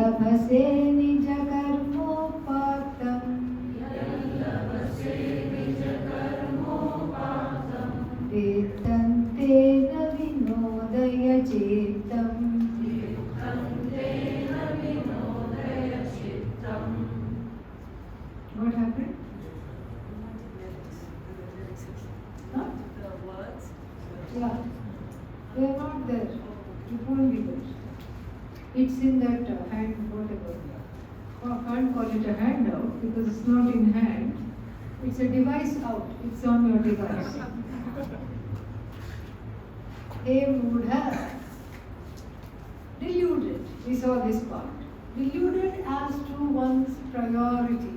यल्लभसे निज कर्मोपातम् वेत्तन्ते न विनोदय चित्तम् What happened? Huh? The words. Yeah, they are not there. It won't be there. It's in that hand, whatever. I can't call it a handout because it's not in hand. It's a device out. It's on your device. Hey Mudha, deluded. We saw this part. Deluded as to one's priorities.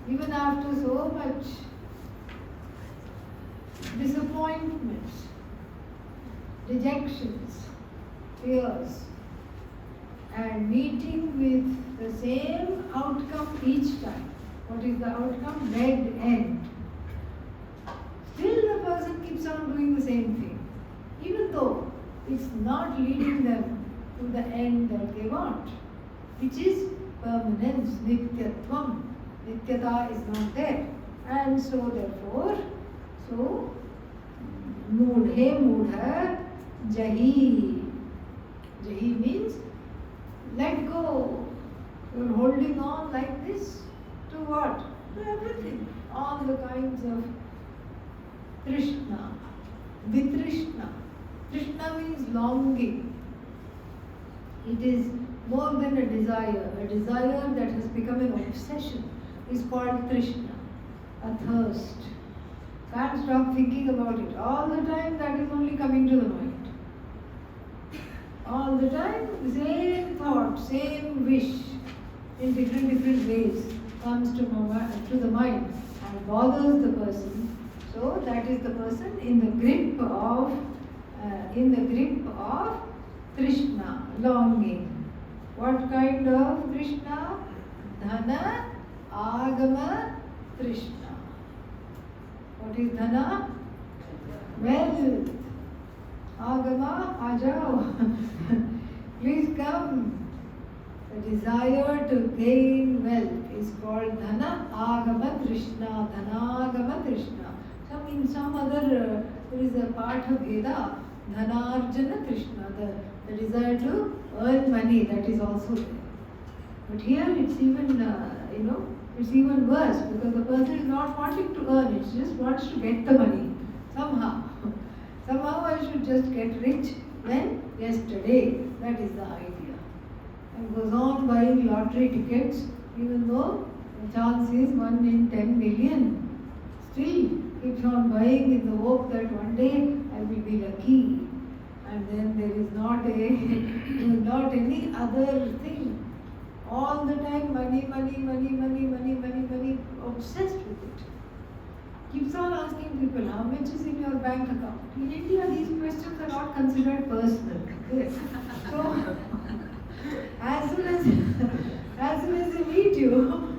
Even after so much disappointments, dejections, fears, and meeting with the same outcome each time. What is the outcome? Dead end. Still the person keeps on doing the same thing, even though it's not leading them to the end that they want, which is permanence, nityatvam. Nityata is not there. And so therefore, Mudhe Mudha Jahi. Jahi means let go. You're holding on like this to what? To everything. All the kinds of Trishna. Vitrishna. Trishna means longing. It is more than a desire. A desire that has become an obsession is called Trishna. A thirst. Can't stop thinking about it. All the time that is only coming to the mind. All the time, same thought, same wish in different ways comes to the mind and bothers the person. So that is the person in the grip of Trishna, longing. What kind of Trishna? Dhana, Agama, Trishna. What is dhana? Wealth. Agama, ajao. Please come. The desire to gain wealth is called dhana, agama, trishna. Dhanagama, trishna. In some other, there is a part of Veda, dhanarjana, trishna. The desire to earn money, that is also there. But here it's even, it's even worse because the person is not wanting to earn, it just wants to get the money somehow. Somehow I should just get rich when yesterday. That is the idea. And goes on buying lottery tickets even though the chance is 1 in 10 million. Still keeps on buying in the hope that one day I will be lucky. And then there is not any other thing. All the time money, obsessed with it. Keeps on asking people, how much is in your bank account? In India, these questions are not considered personal. Okay? So, as soon as they meet you,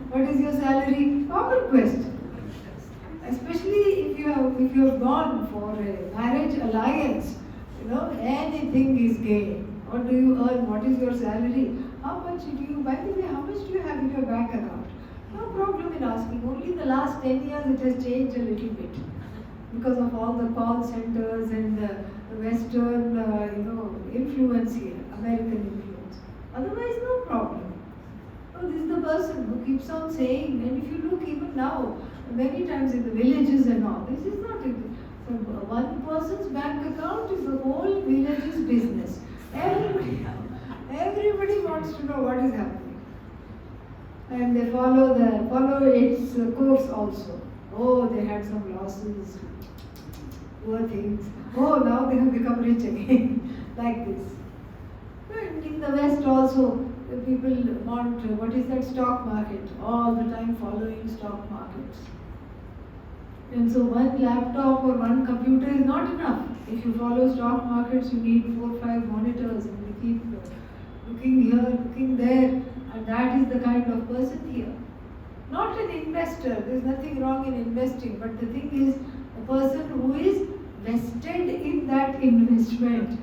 what is your salary? Common question. Especially if you have gone for a marriage alliance, anything is gain. What do you earn? What is your salary? How much do you, by the way, how much do you have in your bank account? No problem in asking. Only in the last 10 years it has changed a little bit because of all the call centers and the Western, influence here, American influence. Otherwise, no problem. So this is the person who keeps on saying, and if you look even now, many times in the villages and all, this is not it. So one person's bank account is the whole village's business. Everybody wants to know what is happening. And they follow its course also. Oh, they had some losses, poor things. Oh, now they have become rich again, like this. And in the West also, the people want, what is that, stock market, all the time following stock markets. And so one laptop or one computer is not enough. If you follow stock markets, you need 4 or 5 monitors and you keep looking here, looking there. And that is the kind of person here. Not an investor, there is nothing wrong in investing, but the thing is, a person who is vested in that investment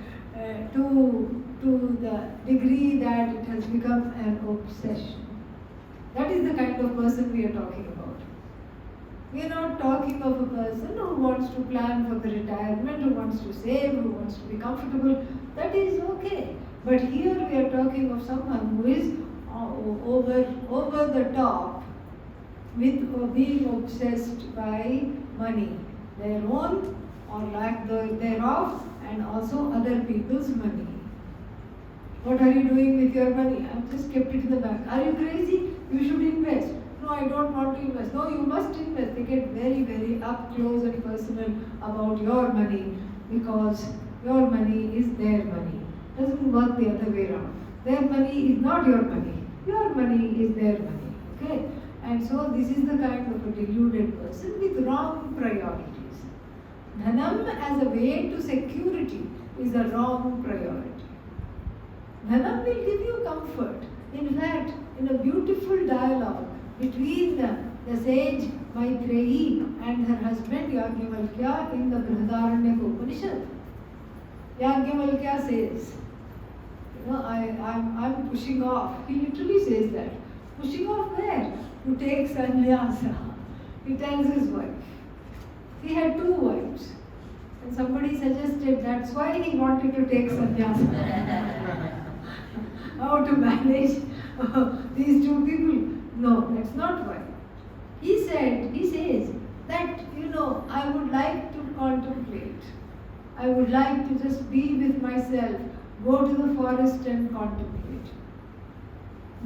to to the degree that it has become an obsession. That is the kind of person we are talking about. We are not talking of a person who wants to plan for the retirement, who wants to save, who wants to be comfortable. That is okay. But here we are talking of someone who is over the top with being obsessed by money, their own or lack thereof, and also other people's money. What are you doing with your money? I've just kept it in the bank. Are you crazy? You should invest. No, I don't want to invest. No, you must invest. They get very, very up close and personal about your money because your money is their money. It doesn't work the other way around. Their money is not your money. Your money is their money. Okay? And so this is the kind of a deluded person with wrong priorities. Dhanam as a way to security is a wrong priority. Dhanam will give you comfort. In fact, in a beautiful dialogue between the sage Maitreyi and her husband Yajnavalkya in the Brihadaranyaka Upanishad, Yajnavalkya says, I'm pushing off. He literally says that. Pushing off where? To take sannyasa. He tells his wife. He had 2 wives. And somebody suggested that's why he wanted to take sannyasa. How to manage these 2 people? No, that's not why. He says that, I would like to contemplate. I would like to just be with myself, go to the forest and contemplate.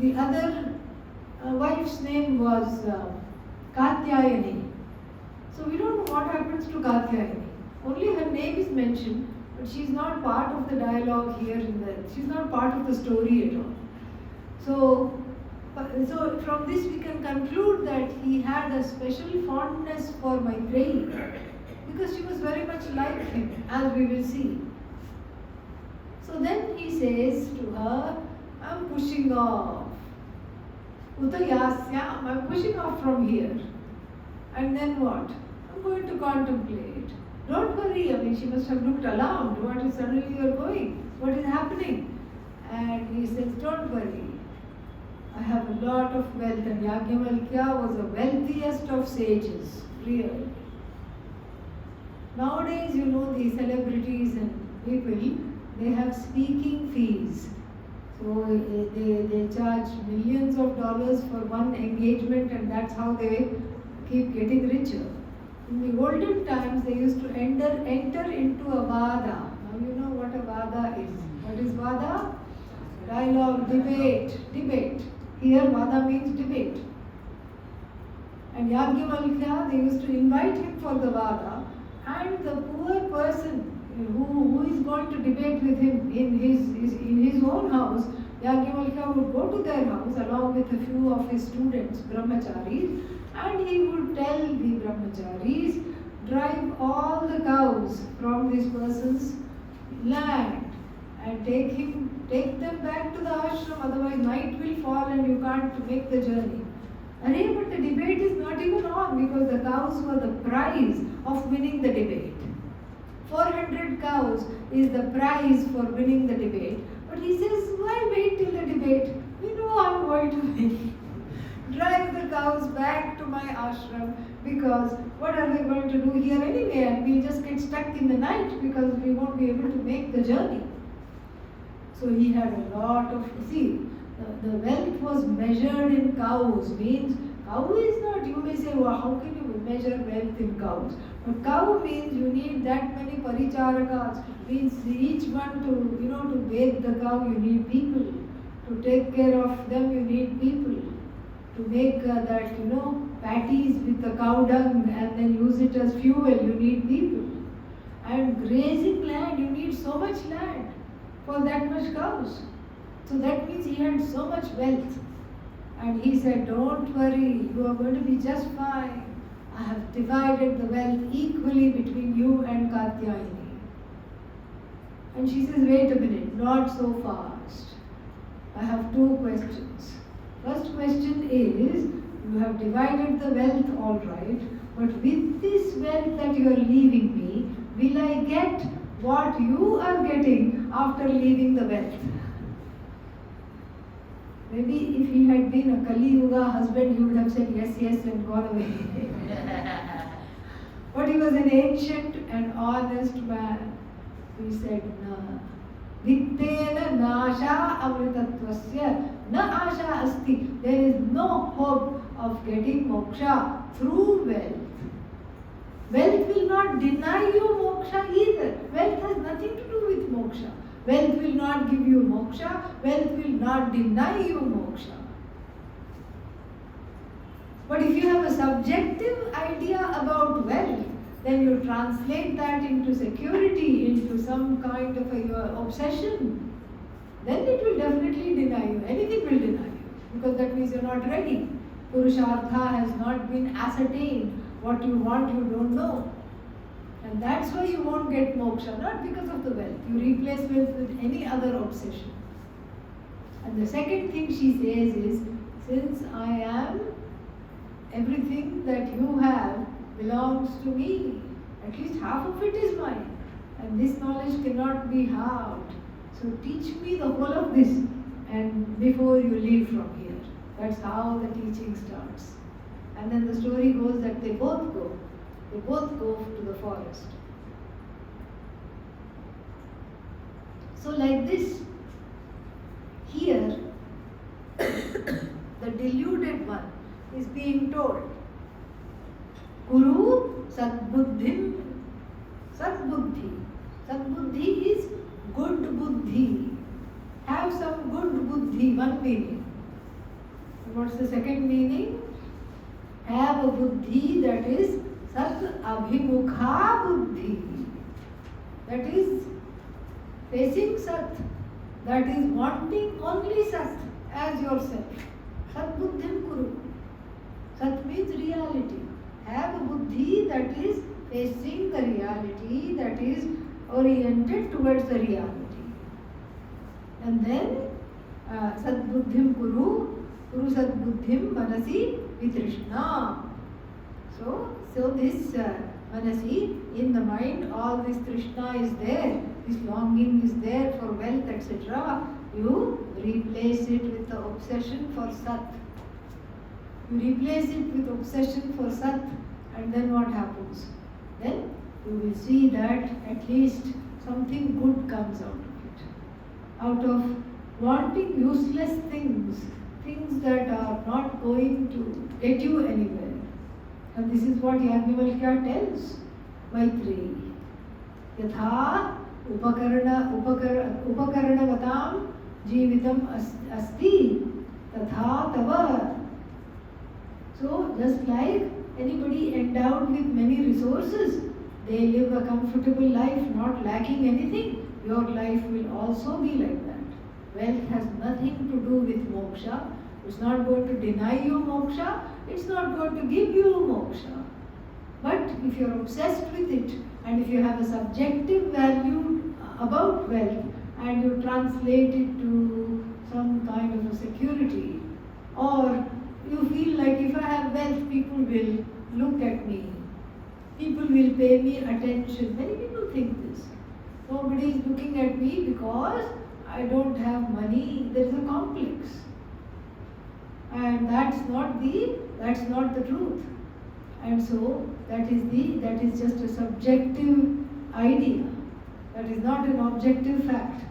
The other wife's name was Katyayani. So we don't know what happens to Katyayani. Only her name is mentioned, but she's not part of the dialogue here. She's not part of the story at all. So from this we can conclude that he had a special fondness for Maitreyi because she was very much like him, as we will see. So then he says to her, I'm pushing off. Utayasyam, I'm pushing off from here. And then what? I'm going to contemplate. Don't worry, she must have looked alarmed. What is suddenly you're going? What is happening? And he says, don't worry. I have a lot of wealth. And Yajnavalkya was the wealthiest of sages, really. Nowadays, the celebrities and people, they have speaking fees. So they charge millions of dollars for one engagement, and that's how they keep getting richer. In the olden times, they used to enter into a vada. Now you know what a vada is. What is vada? Dialogue, debate. Here vada means debate. And Yajnavalkya, they used to invite him for the vada, and the poor person who is going to debate with him in his own house, Yajnavalkya would go to their house along with a few of his students, brahmacharis, and he would tell the brahmacharis, drive all the cows from this person's land and take them back to the ashram, otherwise night will fall and you can't make the journey. But the debate is not even on because the cows were the prize of winning the debate. 400 cows is the prize for winning the debate. But he says, why wait till the debate? I'm going to win. Drive the cows back to my ashram because what are we going to do here anyway? And we'll just get stuck in the night because we won't be able to make the journey. So he had a lot of, the wealth was measured in cows, means cow is not, you may say, well, how can you measure wealth in cows? But cow means you need that many paricharakas, means each one to bathe the cow, you need people. To take care of them, you need people. To make patties with the cow dung and then use it as fuel, you need people. And grazing land, you need so much land for that much cows. So that means he had so much wealth. And he said, don't worry, you are going to be just fine. I have divided the wealth equally between you and Katyayani. And she says, wait a minute, not so fast. I have 2 questions. First question is, you have divided the wealth all right, but with this wealth that you are leaving me, will I get what you are getting after leaving the wealth. Maybe if he had been a Kali Yuga husband, he would have said yes, yes and gone away. But he was an ancient and honest man. He said, no. Vittena nasha amritatvasya na asha asti. There is no hope of getting moksha through wealth. Wealth will not deny you moksha either. Wealth has nothing to do with moksha. Wealth will not give you moksha. Wealth will not deny you moksha. But if you have a subjective idea about wealth, then you translate that into security, into some kind of your obsession, then it will definitely deny you. Anything will deny you, because that means you're not ready. Purushartha has not been ascertained. What you want, you don't know. And that's why you won't get moksha, not because of the wealth. You replace wealth with any other obsession. And the second thing she says is, since I am, everything that you have belongs to me. At least half of it is mine. And this knowledge cannot be halved. So teach me the whole of this and before you leave from here. That's how the teaching starts. And then the story goes that they both go. They both go to the forest. So like this, here, the deluded one is being told, Guru Sadbuddhim, Sadbuddhi. Sadbuddhi is good buddhi. Have some good buddhi, one meaning. And what's the second meaning? Have a buddhi that is Sat Abhimukha Buddhi. That is facing Sat. That is wanting only Sat as yourself. Sat Buddhim Kuru. Sat means reality. Have a buddhi that is facing the reality, that is oriented towards the reality. And then Sat Buddhim Kuru, Kuru Sat Buddhim Manasi Vitrishna. So this Manasi, in the mind, all this Trishna is there, this longing is there for wealth, etc. You replace it with the obsession for Sat. You replace it with obsession for Sat, and then what happens? Then you will see that at least something good comes out of it. Out of wanting useless things, things that are not going to get you anywhere. And this is what Yajnavalkya tells Maitreyi. Yatha upakarana jivitam asti tatha tava. So just like anybody endowed with many resources, they live a comfortable life, not lacking anything, your life will also be like that. Wealth has nothing to do with moksha. It's not going to deny you moksha. It's not going to give you moksha. But if you're obsessed with it, and if you have a subjective value about wealth, and you translate it to some kind of a security, or you feel like if I have wealth, people will look at me. People will pay me attention. Many people think this. Nobody is looking at me because I don't have money. There is a complex. And that's not the truth. And so that is just a subjective idea. That is not an objective fact.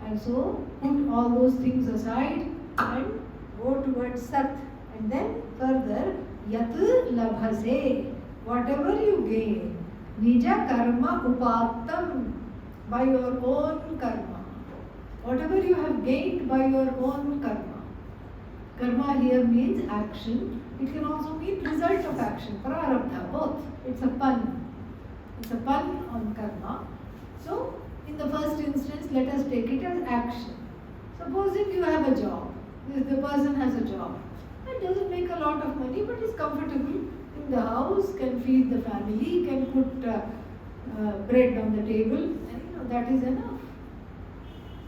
And so put all those things aside and go towards Sat. And then further, Yat labhase, whatever you gain, Nija karma upattam, by your own karma. Whatever you have gained by your own karma. Karma here means action. It can also mean result of action, prarabdha, both. It's a pun. It's a pun on karma. So, in the first instance, let us take it as action. Supposing you have a job. The person has a job. It doesn't make a lot of money, but is comfortable in the house, can feed the family, can put bread on the table, and that is enough.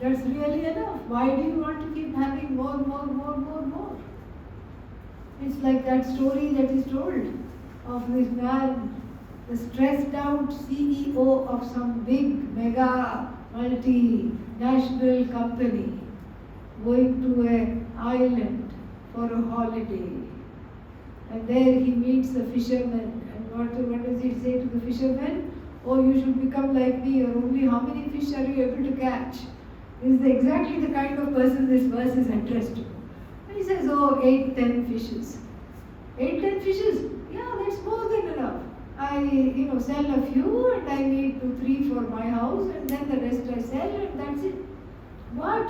That's really enough. Why do you want to keep having more? It's like that story that is told of this man the stressed out CEO of some big mega multinational company going to an island for a holiday. And there he meets a fisherman. And what does he say to the fisherman? Oh, you should become like me, or only how many fish are you able to catch? This is exactly the kind of person this verse is addressed to. And he says, oh, 8-10 fishes. 8-10 fishes? Yeah, that's more than enough. I sell a few and I need 2-3 for my house, and then the rest I sell, and that's it. What?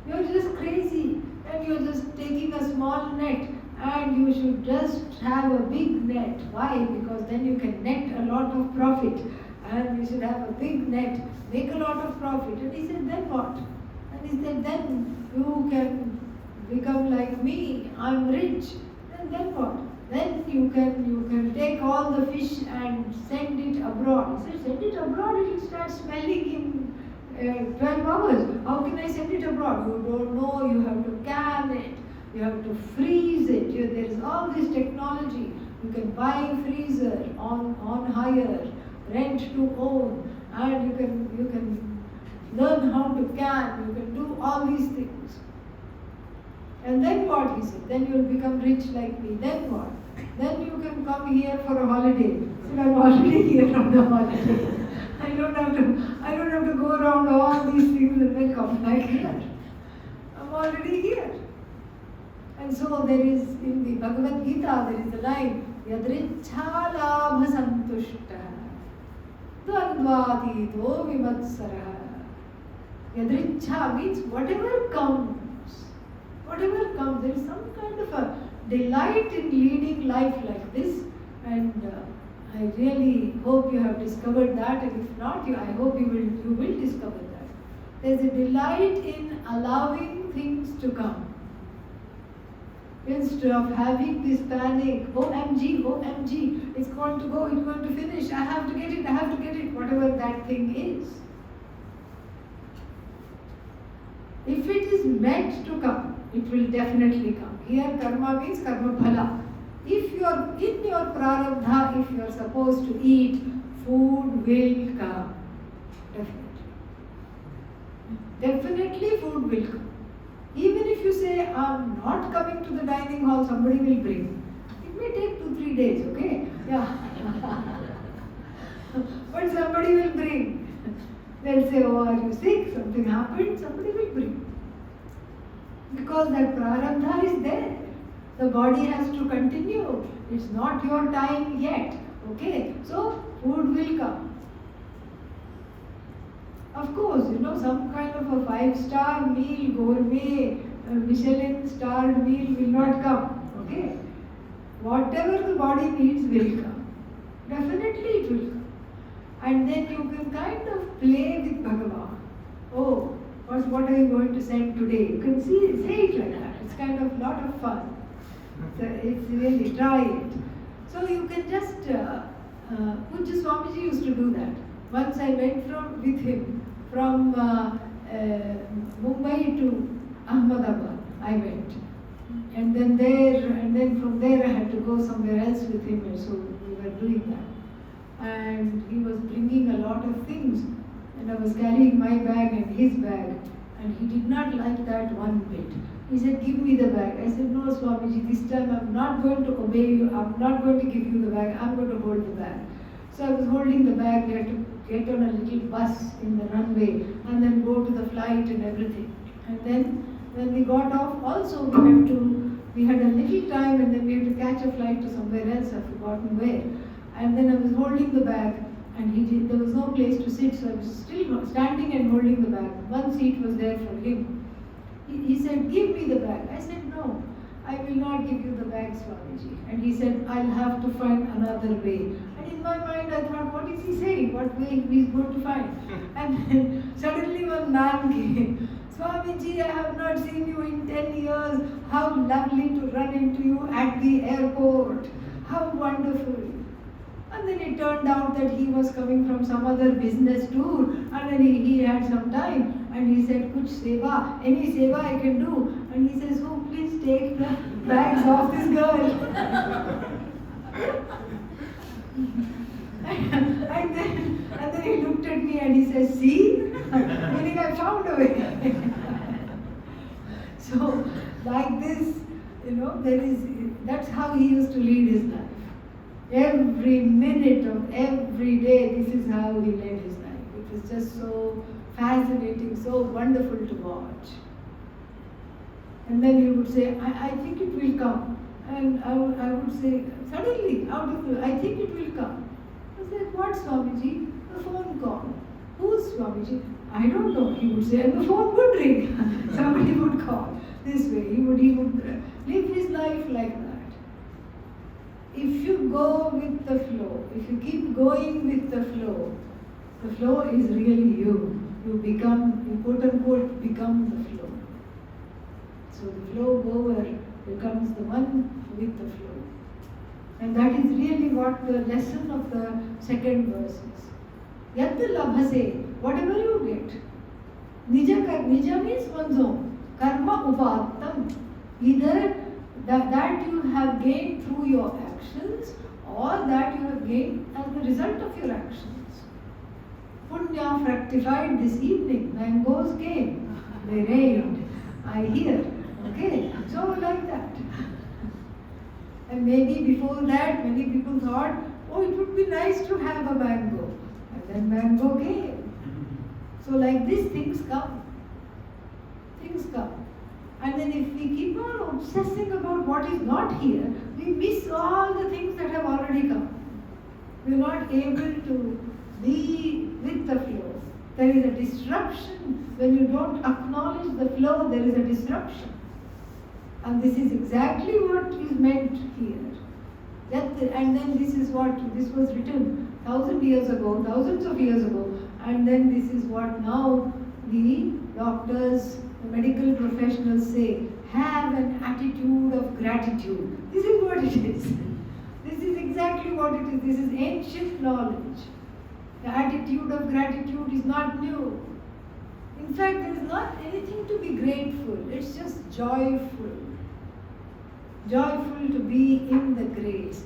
You're just crazy, and you're just taking a small net, and you should just have a big net. Why? Because then you can net a lot of profit, and you should have a big net, make a lot of profit. And he said, then what? And he said, then you can become like me, I'm rich. And then what? Then you can take all the fish and send it abroad. He said, send it abroad, it will start smelling in 12 hours. How can I send it abroad? You don't know, you have to can it, you have to freeze it. There is all this technology. You can buy a freezer on hire, rent to own, and you can learn how to can, you can do all these things. And then what, he said? Then you will become rich like me. Then what? Then you can come here for a holiday. He said, I'm already here on the holiday. I don't have to go around all these things and then come back here. I'm already here. And so there is, in the Bhagavad Gita, there is a line, Yadrichha labha santushta dvandvatito vimatsara. Yadrichha means whatever comes, there is some kind of a delight in leading life like this, and I really hope you have discovered that, and if not, I hope you will discover that. There is a delight in allowing things to come. Instead of having this panic, OMG, it's going to go, it's going to finish, I have to get it, whatever that thing is. If it is meant to come, it will definitely come. Here karma means karma phala. If you are in your prarabdha, if you are supposed to eat, food will come. Definitely food will come. Even if you say, I'm not coming to the dining hall, somebody will bring. It may take 2-3 days, okay? Yeah. But somebody will bring. They'll say, oh, are you sick? Something happened? Somebody will bring. Because that prarabdha is there. The body has to continue. It's not your time yet. Okay? So, food will come. Of course, some kind of a 5-star meal, gourmet, Michelin-starred meal will not come. Okay? Whatever the body needs will come. Definitely it will come. And then you can kind of play with Bhagavan. Oh, what are you going to send today? You can say it like that. It's kind of a lot of fun. So it's really, try it. So you can just, Pujya Swamiji used to do that. Once I went with him from Mumbai to Ahmedabad. I went. And then from there I had to go somewhere else with him, and so we were doing that. And he was bringing a lot of things, and I was carrying my bag and his bag, and he did not like that one bit. He said, give me the bag. I said, no, Swamiji, this time I'm not going to obey you, I'm not going to give you the bag, I'm going to hold the bag. So I was holding the bag, we had to get on a little bus in the runway, and then go to the flight and everything. And then when we got off, also we had a little time, and then we had to catch a flight to somewhere else, I've forgotten where. And then I was holding the bag, and there was no place to sit, so I was still standing and holding the bag. One seat was there for him. He said, give me the bag. I said, no, I will not give you the bag, Swamiji. And he said, I'll have to find another way. And in my mind, I thought, what is he saying? What way he's going to find? And then suddenly one man came. Swamiji, I have not seen you in 10 years. How lovely to run into you at the airport. How wonderful. And then it turned out that he was coming from some other business tour, and then he had some time, and he said, Kuch seva, any seva I can do. And he says, oh, please take the bags off this girl. and then he looked at me and he says, see, meaning I found a way. So, like this, that's how he used to lead his life. Every minute of every day, this is how he led his life. It was just so fascinating, so wonderful to watch. And then he would say, I think it will come. And I would say, suddenly, out of the, I think it will come. I was like, what, Swamiji? A phone call. Who's Swamiji? I don't know. He would say, and the phone would ring. Somebody would call. This way, he would live his life like that. If you go with the flow, if you keep going with the flow is really you. You become, you quote unquote, become the flow. So the flow goer becomes the one with the flow. And that is really what the lesson of the second verse is. Yat labhase, whatever you get. Nija means one's own. Karma upatam. Either that you have gained through your actions or that you have gained as the result of your actions. Punya fructified this evening. Mangoes came. They rained. I hear. Okay, so like that. And maybe before that, many people thought, oh, it would be nice to have a mango. And then mango came. So like this, things come. Things come. And then if we keep on obsessing about what is not here, we miss all the things that have already come. We are not able to be with the flow. There is a disruption. When you don't acknowledge the flow, there is a disruption. And this is exactly what is meant here. And then this was written 1,000 years ago, thousands of years ago, and then this is what now the doctors, the medical professionals say, have an attitude of gratitude. This is what it is. This is exactly what it is. This is ancient knowledge. The attitude of gratitude is not new. In fact, there is not anything to be grateful. It's just joyful. Joyful to be in the grace.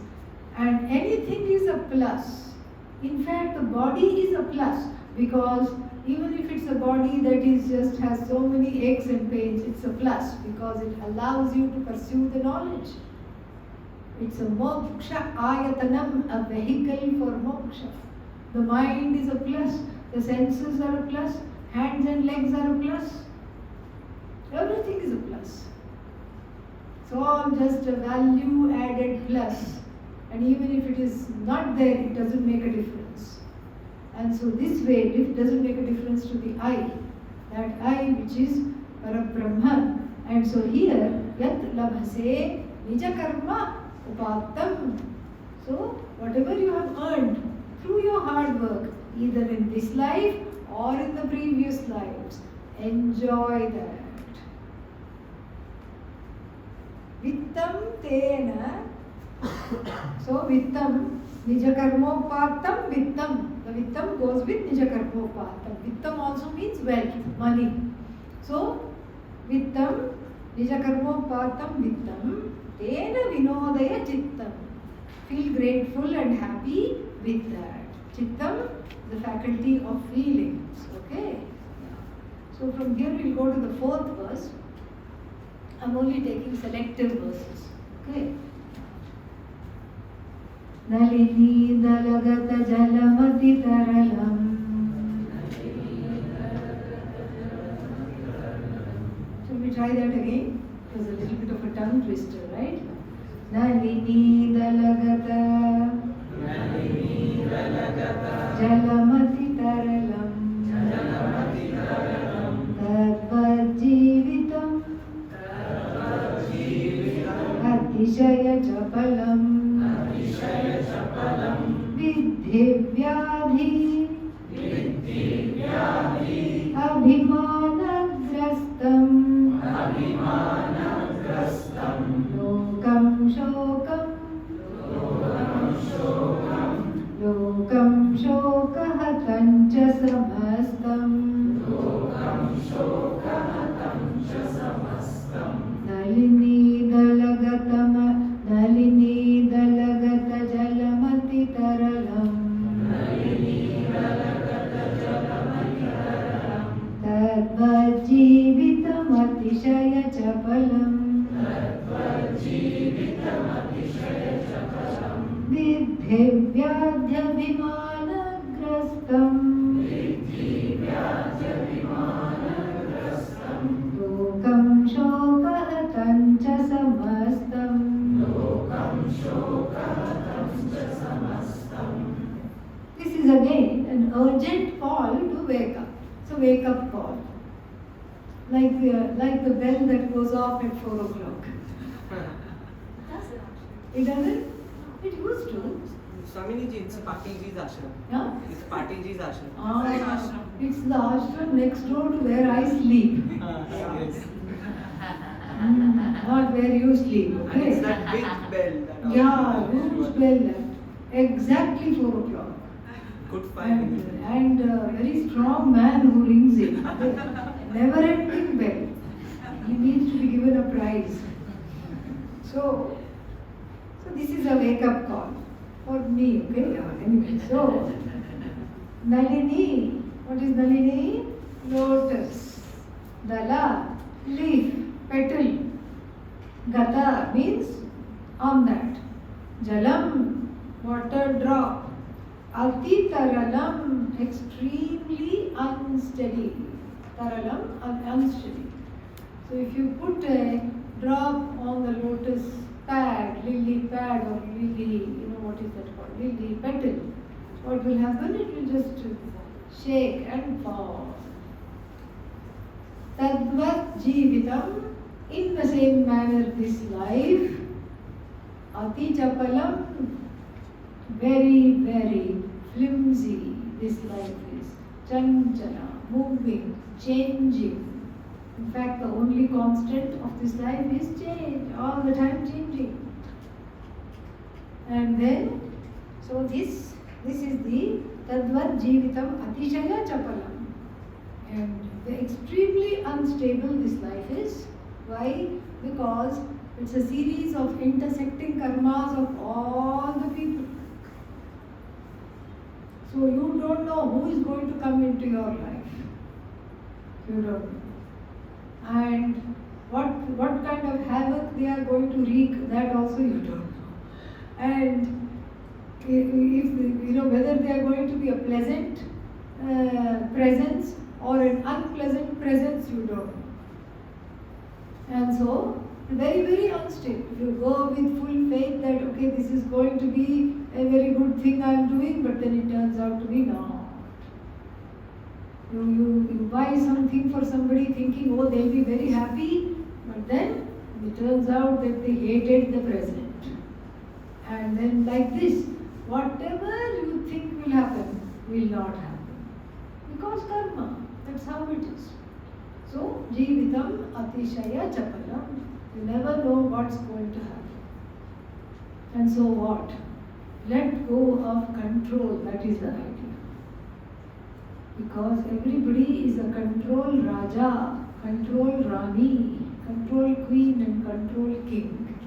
And anything is a plus. In fact, the body is a plus because even if it's a body that is just has so many aches and pains, it's a plus because it allows you to pursue the knowledge. It's a moksha ayatanam, a vehicle for moksha. The mind is a plus, the senses are a plus, hands and legs are a plus. Everything is a plus. It's all just a value added plus. And even if it is not there, it doesn't make a difference. And so this way, it doesn't make a difference to the I. That I which is Parabrahma. And so here, Yat labhase nija karma upatam. So whatever you have earned through your hard work, either in this life or in the previous lives, enjoy that. Vittam tena. So vittam, nijakarmopatam vittam. The vittam goes with nijakarmopatam. Vittam also means wealth, money. So vittam, nijakarmopatam vittam, tena vinodaya chittam. Feel grateful and happy with that. Chittam, the faculty of feelings. Okay? So from here we'll go to the fourth verse. I'm only taking selective verses. Okay? Nalini dalagata jalamati taralam. Shall we try that again? It was a little bit of a tongue twister, right? Nalini dalagata jalamati taralam. Tadvad jivitam atishaya chapalam. Vidhi vyadhi abhimanagrastam lokam shokahatam cha samastam nalini dalagata jalamati taralam तद्वज्जीवितमतिशयचपलम् विद्धिव्याध्यभिमानग्रस्तम् लोकं शोकहतं च समस्तम् This is again an urgent call to wake up. So wake up call. Like the bell that goes off at 4 o'clock. It doesn't? It used to. Swamiji, it's Patilji's ashram. Yeah? It's Patilji's ashram. It's the ashram next door to where I sleep. Yes. Not where you sleep. Okay? And it's that big bell. Yeah, huge bell. Exactly 4 o'clock. Good 5 minutes. And a very strong man who rings it. Never ending bell. He needs to be given a prize. So this is a wake up call for me, okay? Anyway, so Nalini, what is Nalini? Lotus. Dala, leaf, petal. Gata means on that. Jalam, water drop. Ati taralam, extremely unsteady. Taralam, unsteady. So if you put a drop on the lotus pad, lily pad or lily, what is that called? Lily petal. What will happen? It will just shake and fall. Tadvat jivitam, in the same manner this life, ati chapalam, very, very flimsy this life is. Chanchana, moving, changing. In fact, the only constant of this life is change, all the time changing. And then, so this is the Tadvat Jivitam Atishaya Chapalam. And extremely unstable this life is. Why? Because it's a series of intersecting karmas of all the people. So you don't know who is going to come into your life. You don't know. And what kind of havoc they are going to wreak, that also you don't know. And if whether they are going to be a pleasant presence or an unpleasant presence, you don't know. And so, very, very unstable. You go with full faith that okay, this is going to be a very good thing I am doing, but then it turns out to be not. You buy something for somebody thinking, oh, they'll be very happy, but then it turns out that they hated the present. And then like this, whatever you think will happen, will not happen. Because karma, that's how it is. So, Jivitam Atishaya Chapalam. You never know what's going to happen. And so what? Let go of control, that is the idea. Because everybody is a control Raja, control Rani, control Queen and control King.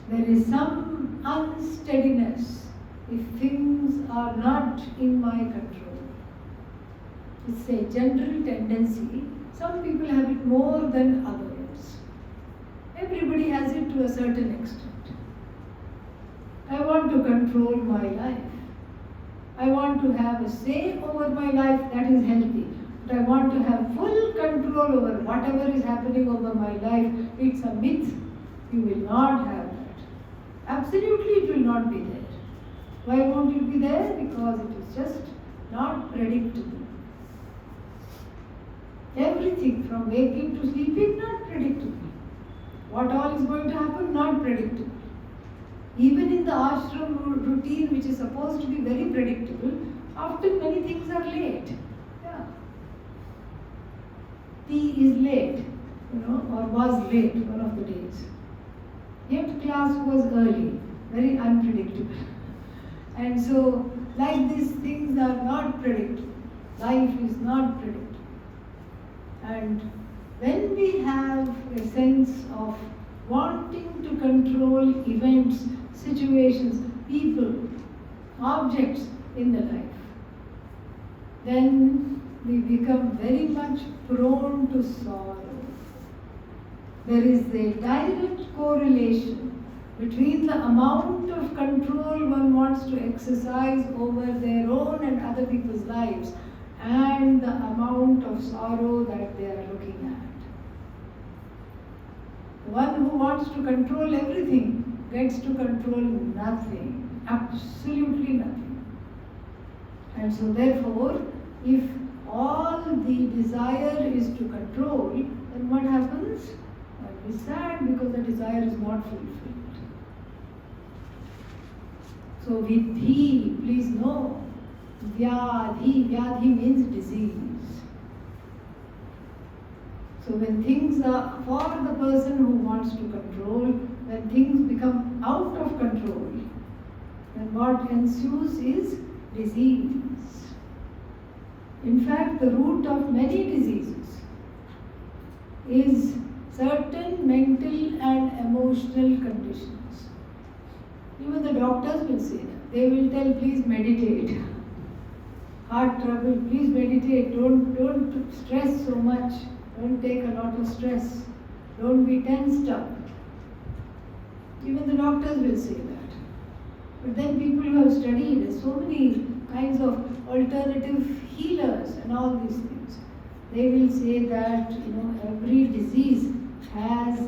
There is some unsteadiness if things are not in my control. It's a general tendency. Some people have it more than others. Everybody has it to a certain extent. I want to control my life. I want to have a say over my life, that is healthy. But I want to have full control over whatever is happening over my life. It's a myth. You will not have that. Absolutely it will not be there. Why won't it be there? Because it is just not predictable. Everything from waking to sleeping, not predictable. What all is going to happen, not predictable. Even in the ashram routine, which is supposed to be very predictable, often many things are late. Yeah. Tea is late, or was late one of the days. Yet class was early, very unpredictable. And so, like these things are not predictable. Life is not predictable. And when we have a sense of wanting to control events, situations, people, objects in the life, then we become very much prone to sorrow. there is a direct correlation between the amount of control one wants to exercise over their own and other people's lives and the amount of sorrow that they are looking at. The one who wants to control everything gets to control nothing, absolutely nothing. And so therefore, if all the desire is to control, then what happens? I'll be sad because the desire is not fulfilled. So vidhi, please know, vyadhi means disease. So when things are, for the person who wants to control, when things become out of control, then what ensues is disease. In fact, the root of many diseases is certain mental and emotional conditions. Even the doctors will say that. They will tell, please meditate. Heart trouble, please meditate. Don't stress so much. Don't take a lot of stress. Don't be tensed up. Even the doctors will say that. But then people who have studied, there's so many kinds of alternative healers and all these things. They will say that every disease has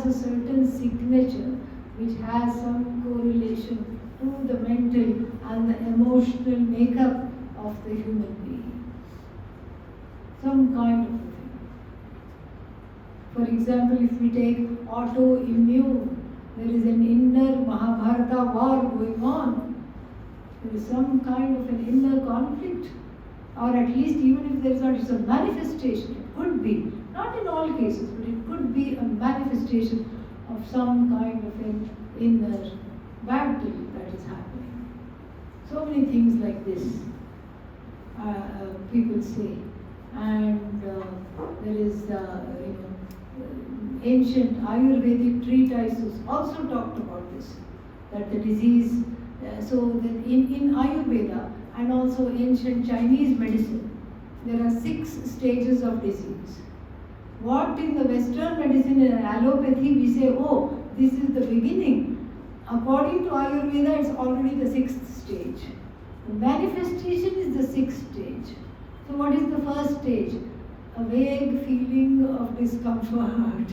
a certain signature which has some correlation to the mental and the emotional makeup of the human being. Some kind of a thing. For example, if we take autoimmune, there is an inner Mahabharata war going on. There is some kind of an inner conflict, or at least even if there is not, it's a manifestation. It could be, not in all cases, but it could be a manifestation of some kind of an inner battle that is happening. So many things like this people say. And there is ancient Ayurvedic treatises also talked about this, that the disease, so that in Ayurveda and also ancient Chinese medicine, there are 6 stages of disease. What in the Western medicine and allopathy we say, oh, this is the beginning. According to Ayurveda, it's already the 6th stage. The manifestation is the 6th stage. So what is the first stage? A vague feeling of discomfort.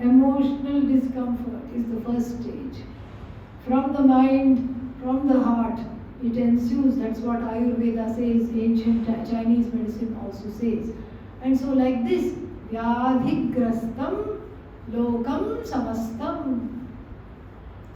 Emotional discomfort is the first stage. From the mind, from the heart, it ensues. That's what Ayurveda says, ancient Chinese medicine also says. And so like this, vyadhigrastam lokam samastam.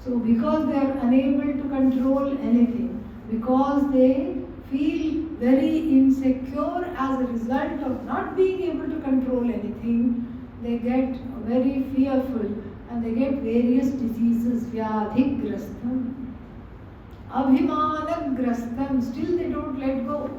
So because they are unable to control anything, because they feel very insecure as a result of not being able to control anything, they get very fearful and they get various diseases. Vyadhigrastam, abhimanagrastam, still they don't let go.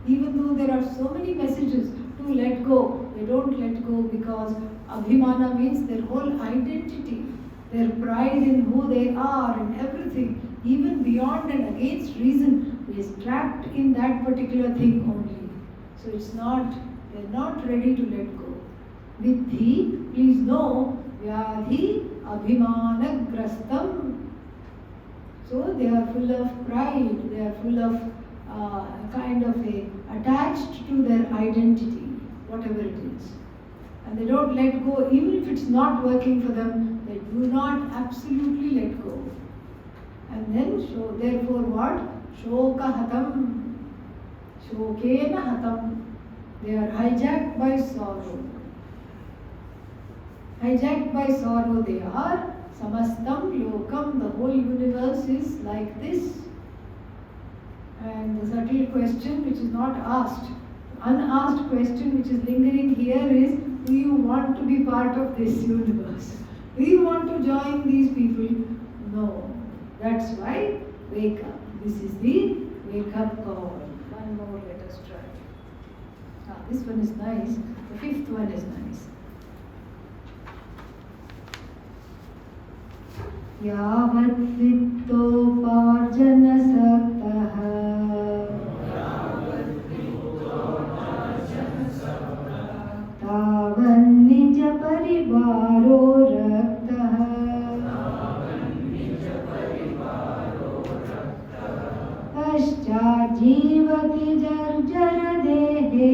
Even though there are so many messages to let go, they don't let go because abhimana means their whole identity, their pride in who they are and everything, even beyond and against reason, is trapped in that particular thing only. So they're not ready to let go. Vidhi, please know, vyadhi abhimanagrastam. So they are full of pride, they are full of attached to their identity, whatever it is. And they don't let go, even if it's not working for them, they do not absolutely let go. And then, therefore what? Shoka hatam. Shokena hatam. They are hijacked by sorrow. Hijacked by sorrow they are. Samastam lokam. The whole universe is like this. And the subtle question which is not asked, unasked question which is lingering here is, do you want to be part of this universe? Do you want to join these people? No. That's why wake up. This is the wake up call. One more, let us try. This one is nice. The 5th one is nice. Yavat vittoparjana sattaha tavan nija pari परिवारो रक्तः पश्चात् जीवति जर्जरदेहे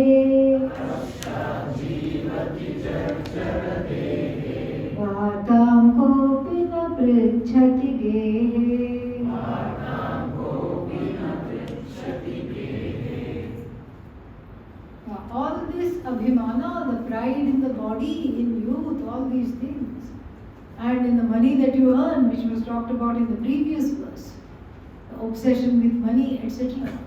वातां कोऽपि न पृच्छति गेहे। All this abhimana, the pride in the body, in youth, all these things, and in the money that you earn, which was talked about in the previous verse, the obsession with money, etc.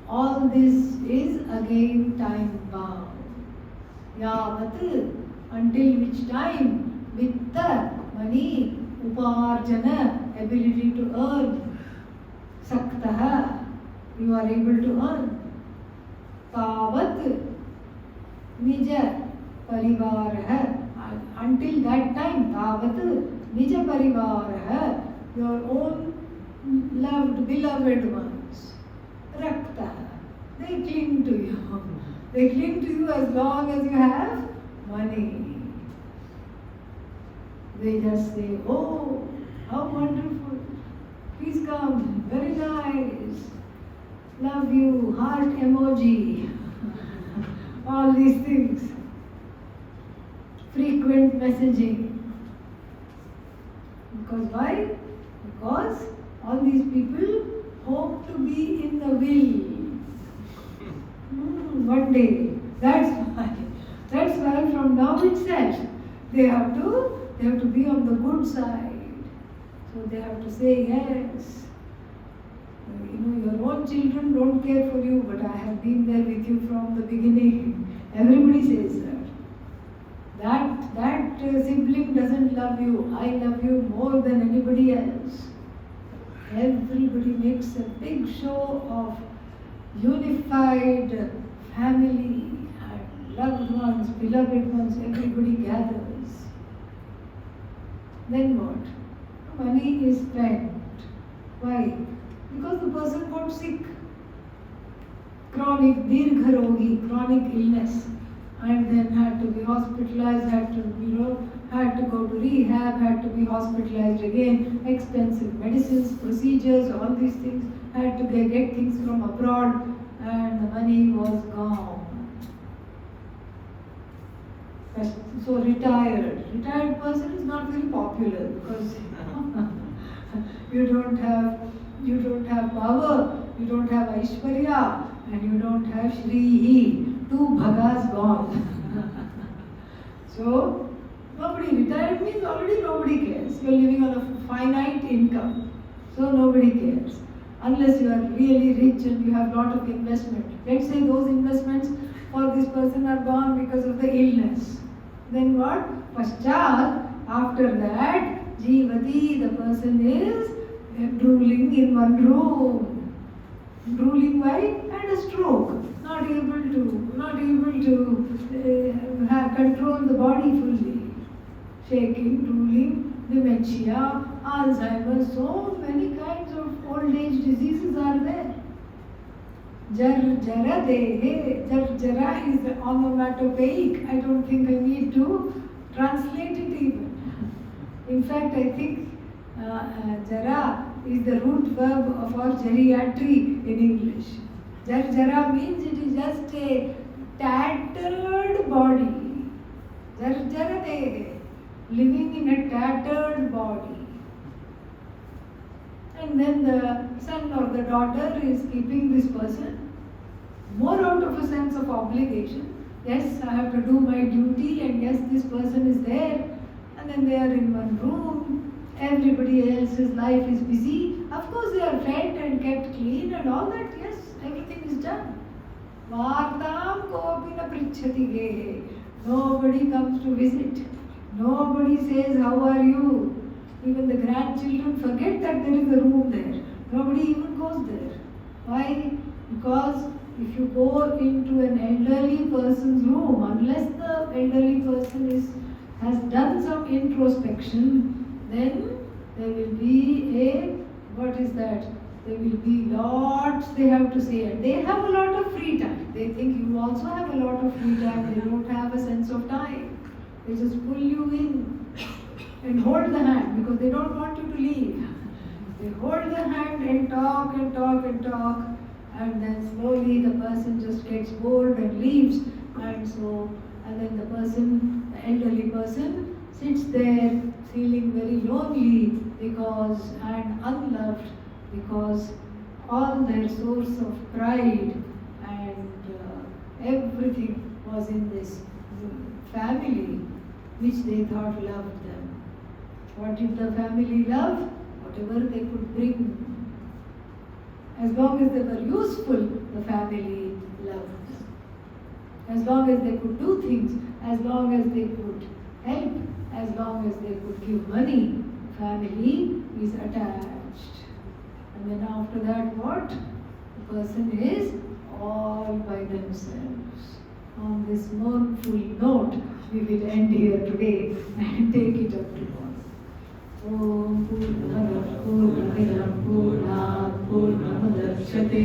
All this is again time bound. Yavat, until which time, with the money, uparjana, ability to earn, saktaha, you are able to earn. तावत निज परिवारः, until that time, तावत निज परिवारः, your own loved, beloved ones, रक्तः, they cling to you. They cling to you as long as you have money. They just say, oh, how wonderful, please come, very nice, love you, heart emoji, all these things, frequent messaging. Because why? Because all these people hope to be in the will. One day. That's why. That's why from now itself they have to be on the good side. So they have to say yes. Your own children don't care for you, but I have been there with you from the beginning. Everybody says that. That sibling doesn't love you. I love you more than anybody else. Everybody makes a big show of unified family and loved ones, beloved ones, everybody gathers. Then what? Money is spent. Why? Because the person got sick, chronic, dirgharogi, chronic illness, and then had to be hospitalized, had to go to rehab, had to be hospitalized again, expensive medicines, procedures, all these things, had to get things from abroad, and the money was gone. So retired person is not very popular because you don't have power, you don't have Aishwarya, and you don't have Shrihi. 2 bhagas gone. So, nobody, retired means already nobody cares. You're living on a finite income. So nobody cares. Unless you are really rich and you have a lot of investment. Let's say those investments for this person are gone because of the illness. Then what? Paschat, after that, Jivati, the person is drooling in one room. Drooling why? Had a stroke. Not able to control the body fully. Shaking, drooling, dementia, Alzheimer's, so many kinds of old age diseases are there. Jarjara dehe. Jarjara is onomatopoeic. I don't think I need to translate it even. In fact, I think jara is the root verb for geriatry in English. Jarjara means it is just a tattered body. Jarjara dehe. Living in a tattered body. And then the son or the daughter is keeping this person more out of a sense of obligation. Yes, I have to do my duty, and yes, this person is there, and then they are in one room, everybody else's life is busy. Of course, they are fed and kept clean and all that, yes, everything is done. Vartam kopi na prichhati gehe. Nobody comes to visit. Nobody says, how are you? Even the grandchildren forget that there is a room there. Nobody even goes there. Why? Because if you go into an elderly person's room, unless the elderly person has done some introspection, then there will be there will be lots they have to say. And they have a lot of free time. They think you also have a lot of free time. They don't have a sense of time. They just pull you in and hold the hand because they don't want you to leave. They hold the hand and talk and talk and talk, and then slowly the person just gets bored and leaves. And then the person, the elderly person, sits there feeling very lonely and unloved because all their source of pride and everything was in this family which they thought loved them. What did the family love? Whatever they could bring. As long as they were useful, the family loved them. As long as they could do things, as long as they could help, as long as they could give money, family is attached. And then after that what? The person is all by themselves. On this mournful note, we will end here today and take it up tomorrow. Om Purnamada Purnamidam Purnat Purnamudachyate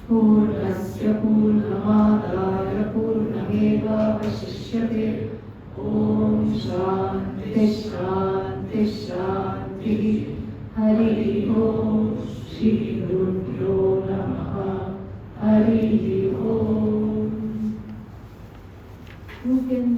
Purnasya Purnamadaya Purnameva Vasishyate. Om Shanti Shanti Shanti. Hari Om. Shri Gurubhyo Namaha. Hari Om. You can